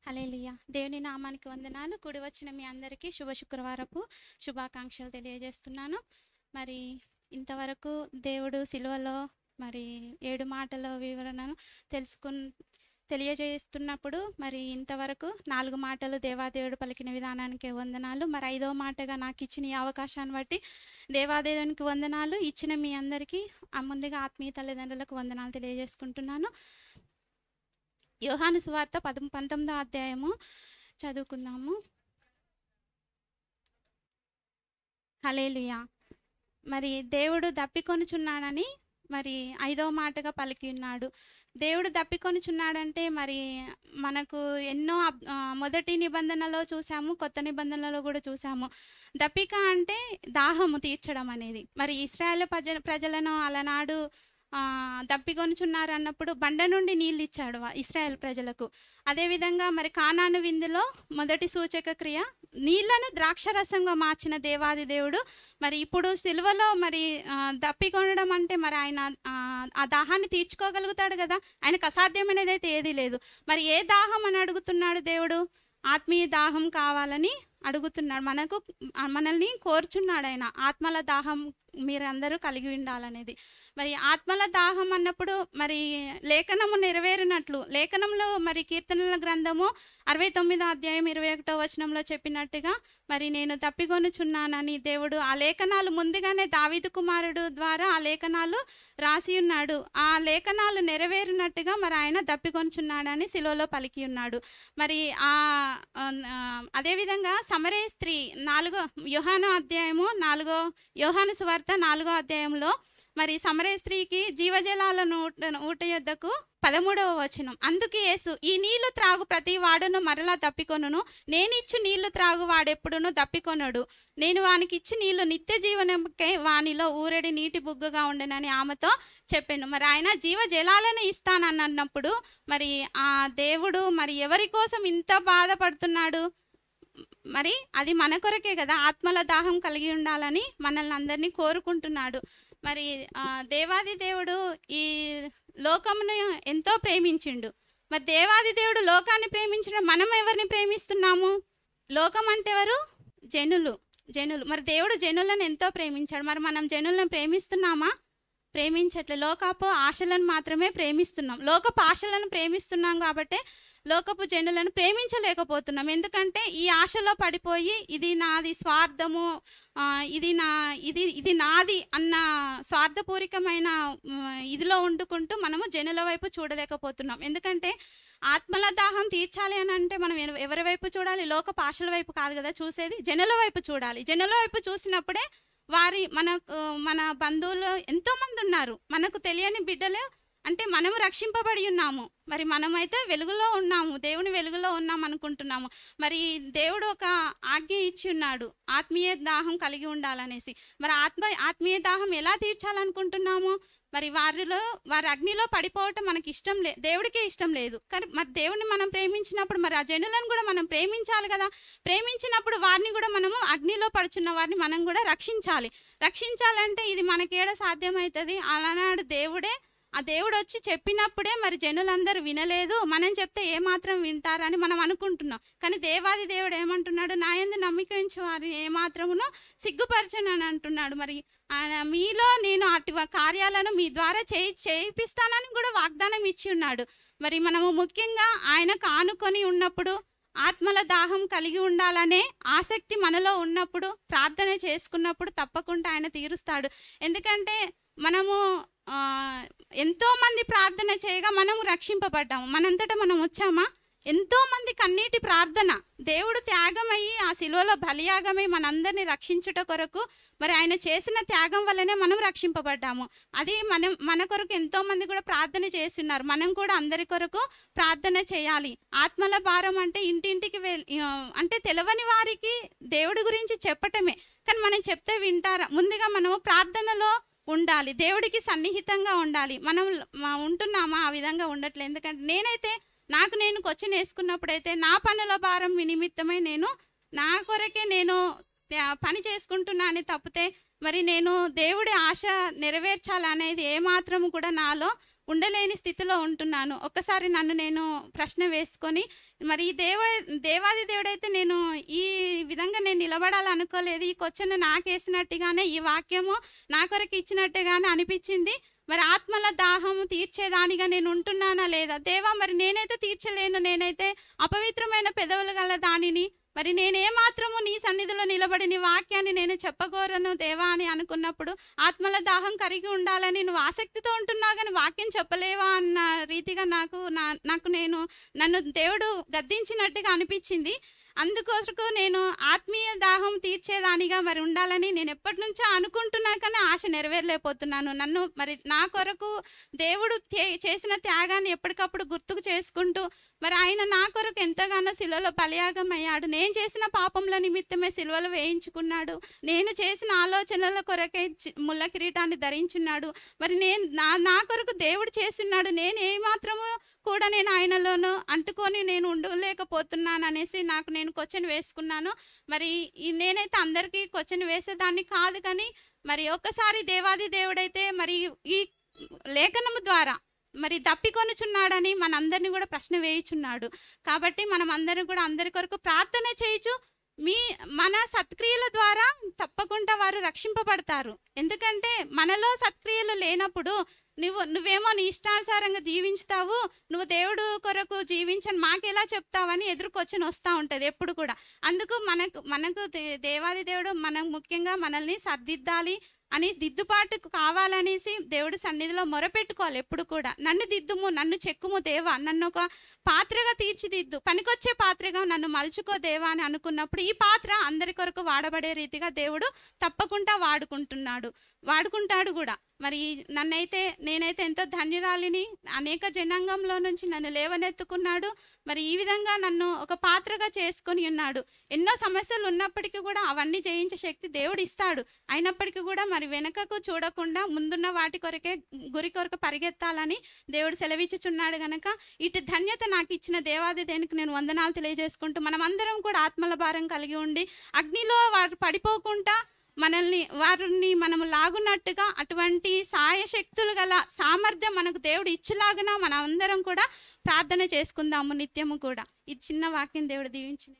హల్లెలూయా. దేవుని నామానికి వందనాలు. కూడి వచ్చిన మీ అందరికీ శుభ శుక్రవారపు శుభాకాంక్షలు తెలియజేస్తున్నాను. మరి ఇంతవరకు దేవుడు సిలువలో మరి 7 మాటల వివరణను తెలియజేస్తున్నప్పుడు మరి ఇంతవరకు 4 మాటలు దేవాదేవుడు పలికిన విధానానికి వందనాలు. మరి 5వ మాటగా నాకు ఇచ్చిన ఈ అవకాశాన్ని బట్టి దేవాదేవునికి వందనాలు. ఇచ్చిన మీ అందరికీ ముందుగా ఆత్మీయ తల్లిదండ్రులకు వందనాలు తెలియజేసుకుంటున్నాను. యోహాను సువార్త 19వ అధ్యాయము చదువుకుందాము. హల్లెలూయా. మరి దేవుడు దప్పికొనుచున్నాడని మరి 5వ మాటగా పలికి ఉన్నాడు. దేవుడు దప్పికొనుచున్నాడంటే మరి మనకు ఎన్నో మొదటి నిబంధనలో చూసాము, కొత్త నిబంధనలో కూడా చూసాము. దప్పిక అంటే దాహము తీర్చడం అనేది. మరి ఇశ్రాయేలు ప్రజలను అలనాడు దప్పికొనుచున్నారు అన్నప్పుడు బండ నుండి నీళ్ళు ఇచ్చాడు ఇశ్రాయేల్ ప్రజలకు. అదేవిధంగా మరి కానాను విందులో మొదటి సూచక క్రియ నీళ్లను ద్రాక్షరసంగా మార్చిన దేవాది దేవుడు మరి ఇప్పుడు సిలువలో మరి దప్పికొనడం అంటే మరి ఆయన ఆ దాహాన్ని తీర్చుకోగలుగుతాడు కదా. ఆయనకు అసాధ్యమైనది అయితే ఏదీ లేదు. మరి ఏ దాహం అని అడుగుతున్నాడు దేవుడు? ఆత్మీయ దాహం కావాలని అడుగుతున్నాడు. మనల్ని కోరుచున్నాడు ఆయన. ఆత్మల దాహం మీరందరూ కలిగి ఉండాలనేది. మరి ఆత్మల దాహం అన్నప్పుడు మరి లేఖనము నెరవేరినట్లు లేఖనంలో మరి కీర్తనల గ్రంథము 69వ అధ్యాయం 21వ వచనంలో చెప్పినట్టుగా మరి నేను తప్పికొనుచున్నానని దేవుడు ఆ లేఖనాలు ముందుగానే దావీదు కుమారుడు ద్వారా ఆ లేఖనాలు రాసి ఉన్నాడు. ఆ లేఖనాలు నెరవేరినట్టుగా మరి ఆయన తప్పికొనుచున్నాడని శిలువలో పలికి ఉన్నాడు. మరి అదేవిధంగా సమరయ స్త్రీ యోహాను సువార్త 4వ అధ్యాయంలో మరి సమరయ స్త్రీకి జీవజలాలను ఊట యొద్దకు 13వ వచనం. అందుకు యేసు ఈ నీళ్లు త్రాగు ప్రతి వాడును మరలా తప్పికొనును, నేనిచ్చు నీళ్లు త్రాగు వాడెప్పుడును తప్పికొనడు, నేను వానికి ఇచ్చి నీళ్లు నిత్య జీవనకే వానిలో ఊరెడి నీటి బుగ్గగా ఉండనని ఆమెతో చెప్పాను. మరి ఆయన జీవజలాలను ఇస్తానన్నప్పుడు మరి ఆ దేవుడు మరి ఎవరి కోసం ఇంత బాధపడుతున్నాడు? మరి అది మన కొరకే కదా. ఆత్మల దాహం కలిగి ఉండాలని మనల్ని అందరినీ కోరుకుంటున్నాడు. మరి దేవాది దేవుడు ఈ లోకమును ఎంతో ప్రేమించిండు. మరి దేవాది దేవుడు లోకాన్ని ప్రేమించడం, మనం ఎవరిని ప్రేమిస్తున్నాము? లోకం అంటే ఎవరు? జనులు. మరి దేవుడు జనులను ఎంతో ప్రేమించాడు. మరి మనం జనులను ప్రేమిస్తున్నామా? ప్రేమించట్లేదు. లోకపు ఆశలను మాత్రమే ప్రేమిస్తున్నాం. లోకపు ఆశలను ప్రేమిస్తున్నాం కాబట్టి లోకపు జనులను ప్రేమించలేకపోతున్నాం. ఎందుకంటే ఈ ఆశలో పడిపోయి ఇది నాది స్వార్థము, ఇది నాది అన్న స్వార్థపూరికమైన ఇదిలో వండుకుంటూ మనము జనుల వైపు చూడలేకపోతున్నాం. ఎందుకంటే ఆత్మల దాహం తీర్చాలి అని అంటే మనం ఎవరి వైపు చూడాలి? లోకపు ఆశల వైపు కాదు కదా చూసేది, జనుల వైపు చూడాలి. జనుల వైపు చూసినప్పుడే మన బంధువులు ఎంతోమంది ఉన్నారు, మనకు తెలియని బిడ్డలు అంటే మనము రక్షింపబడి ఉన్నాము. మరి మనమైతే వెలుగులో ఉన్నాము, దేవుని వెలుగులో ఉన్నాం అనుకుంటున్నాము. మరి దేవుడు ఒక ఆజ్ఞ ఇచ్చి ఉన్నాడు, ఆత్మీయ దాహం కలిగి ఉండాలనేసి. మరి ఆత్మీయ దాహం ఎలా తీర్చాలనుకుంటున్నాము? మరి వారి అగ్నిలో పడిపోవటం మనకి ఇష్టం లేదు, దేవుడికే ఇష్టం లేదు. కానీ మరి దేవుడిని మనం ప్రేమించినప్పుడు మరి ఆ జనులను కూడా మనం ప్రేమించాలి కదా. ప్రేమించినప్పుడు వారిని కూడా మనము అగ్నిలో పడుచున్న వారిని మనం కూడా రక్షించాలంటే ఇది మనకేడ సాధ్యమవుతుంది? అలానాడు ఆ దేవుడు వచ్చి చెప్పినప్పుడే మరి జనులందరూ వినలేదు, మనం చెప్తే ఏమాత్రం వింటారని మనం అనుకుంటున్నాం. కానీ దేవాది దేవుడు ఏమంటున్నాడు? నా యందు నమ్మిక ఉంచు వారిని ఏమాత్రమును సిగ్గుపరచను అని అంటున్నాడు. మరి మీలో నేను అటు కార్యాలను మీ ద్వారా చేయిపిస్తానని కూడా వాగ్దానం ఇచ్చి ఉన్నాడు. మరి మనము ముఖ్యంగా ఆయనకు ఆనుకొని ఉన్నప్పుడు, ఆత్మల దాహం కలిగి ఉండాలనే ఆసక్తి మనలో ఉన్నప్పుడు, ప్రార్థన చేసుకున్నప్పుడు తప్పకుండా ఆయన తీరుస్తాడు. ఎందుకంటే మనము ఎంతోమంది ప్రార్థన చేయగా మనం రక్షింపబడ్డాము. మనంతటా మనం వచ్చామా? ఎంతోమంది కన్నీటి ప్రార్థన, దేవుడు త్యాగమయ్యి ఆ శిలువలో బలియాగమై మనందరినీ రక్షించుట కొరకు మరి ఆయన చేసిన త్యాగం వల్లనే మనం రక్షింపబడ్డాము. అది మన కొరకు ఎంతోమంది కూడా ప్రార్థన చేస్తున్నారు. మనం కూడా అందరి కొరకు ప్రార్థన చేయాలి. ఆత్మల భారం అంటే ఇంటింటికి అంటే తెలవని వారికి దేవుడి గురించి చెప్పటమే. కానీ మనం చెప్తే వింటారా? ముందుగా మనము ప్రార్థనలో ఉండాలి, దేవుడికి సన్నిహితంగా ఉండాలి. మనం ఉంటున్నామా? ఆ విధంగా ఉండట్లేదు. ఎందుకంటే నేను క్వశ్చన్ వేసుకున్నప్పుడైతే నా పనుల భారం నిమిత్తమై నా కొరకే నేను పని చేసుకుంటున్నాను తప్పితే మరి నేను దేవుడి ఆశ నెరవేర్చాలనేది ఏమాత్రం కూడా నాలో ఉండలేని స్థితిలో ఉంటున్నాను. ఒక్కసారి నన్ను నేను ప్రశ్న వేసుకొని, మరి ఈ దేవాది దేవుడైతే నేను ఈ విధంగా నేను నిలబడాలనుకోలేదు. ఈ క్వశ్చన్ నాకేసినట్టుగానే ఈ వాక్యము నా కొరకు ఇచ్చినట్టుగానే అనిపించింది. మరి ఆత్మల దాహము తీర్చేదానిగా నేను ఉంటున్నానా లేదా? దేవా, మరి నేనైతే తీర్చలేను, నేనైతే అపవిత్రమైన పెదవులు గల దానిని, మరి నేనేమాత్రము నీ సన్నిధిలో నిలబడి నీ వాక్యాన్ని నేను చెప్పగోరను దేవా అని అనుకున్నప్పుడు, ఆత్మల దాహం కరిగి ఉండాలని నువ్వు ఆసక్తితో ఉంటున్నావు కానీ వాక్యం చెప్పలేవా అన్న రీతిగా నన్ను దేవుడు గద్దించినట్టుగా అనిపించింది. అందుకోసకు నేను ఆత్మీయ దాహం తీర్చేదానిగా మరి ఉండాలని నేను ఎప్పటి నుంచో అనుకుంటున్నా కానీ ఆశ నెరవేరలేకపోతున్నాను. నన్ను మరి నా కొరకు దేవుడు చేసిన త్యాగాన్ని ఎప్పటికప్పుడు గుర్తుకు చేసుకుంటూ, మరి ఆయన నా కొరకు ఎంతగానో సిలువలో బలియాగం అయ్యాడు. నేను చేసిన పాపంల నిమిత్తమే సిలువలో వేయించుకున్నాడు. నేను చేసిన ఆలోచనల కొరకే ముళ్ళ కిరీటాన్ని ధరించున్నాడు. మరి నా కొరకు దేవుడు చేస్తున్నాడు. నేను ఏమాత్రము కూడా నేను ఆయనలోనూ అంటుకొని నేను ఉండలేకపోతున్నాను అనేసి నేను క్వశ్చన్ వేసుకున్నాను. మరి నేనైతే అందరికీ క్వశ్చన్ వేసేదాన్ని కాదు, కానీ మరి ఒక్కసారి దేవాది దేవుడైతే మరి ఈ లేఖనము ద్వారా మరి దప్పికొనుచున్నాడని మనందరినీ కూడా ప్రశ్న వేయుచున్నాడు. కాబట్టి మనం అందరం కూడా అందరి కొరకు ప్రార్థన చేయొచ్చు. మన సత్క్రియల ద్వారా తప్పకుండా వారు రక్షింపబడతారు. ఎందుకంటే మనలో సత్క్రియలు లేనప్పుడు నువ్వేమో నీ ఇష్టానుసారంగా జీవించుతావు, నువ్వు దేవుడు కొరకు జీవించని మాకెలా చెప్తావని ఎదురుకొచ్చిన వస్తూ ఉంటుంది ఎప్పుడు కూడా. అందుకు మనకు దేవాది దేవుడు మనం ముఖ్యంగా మనల్ని సర్దిద్దాలి అని, దిద్దుబాటు కావాలనేసి దేవుడు సన్నిధిలో మొరపెట్టుకోవాలి ఎప్పుడు కూడా. నన్ను దిద్దుము, నన్ను చెక్కుము దేవా, నన్ను ఒక పాత్రగా తీర్చిదిద్దు, పనికొచ్చే పాత్రగా నన్ను మలుచుకో దేవా అని అనుకున్నప్పుడు ఈ పాత్ర అందరి కొరకు వాడబడే రీతిగా దేవుడు తప్పకుండా వాడుకుంటాడు కూడా. మరి నేనైతే ఎంతో ధన్యురాలిని. అనేక జనాంగంలో నుంచి నన్ను లేవనెత్తుకున్నాడు. మరి ఈ విధంగా నన్ను ఒక పాత్రగా చేసుకొని ఉన్నాడు. ఎన్నో సమస్యలు ఉన్నప్పటికీ కూడా అవన్నీ జయించే శక్తి దేవుడు ఇస్తాడు. అయినప్పటికీ కూడా మరి వెనకకు చూడకుండా ముందున్న వాటి కొరకే గురి కొరకు పరిగెత్తాలని దేవుడు సెలవిచ్చుచున్నాడు గనక ఇటు ధన్యత నాకు ఇచ్చిన దేవాది దేవునికి నేను వందనాలు తెలియజేసుకుంటూ, మనం అందరం కూడా ఆత్మల భారం కలిగి ఉండి అగ్నిలో వారు పడిపోకుండా వారిని మనము లాగున్నట్టుగా అటువంటి సాయశక్తులు గల సామర్థ్యం మనకు దేవుడు ఇచ్చేలాగున మనం అందరం కూడా ప్రార్థన చేసుకుందాము నిత్యము కూడా. ఈ చిన్న వాక్యం దేవుడు దీవించిన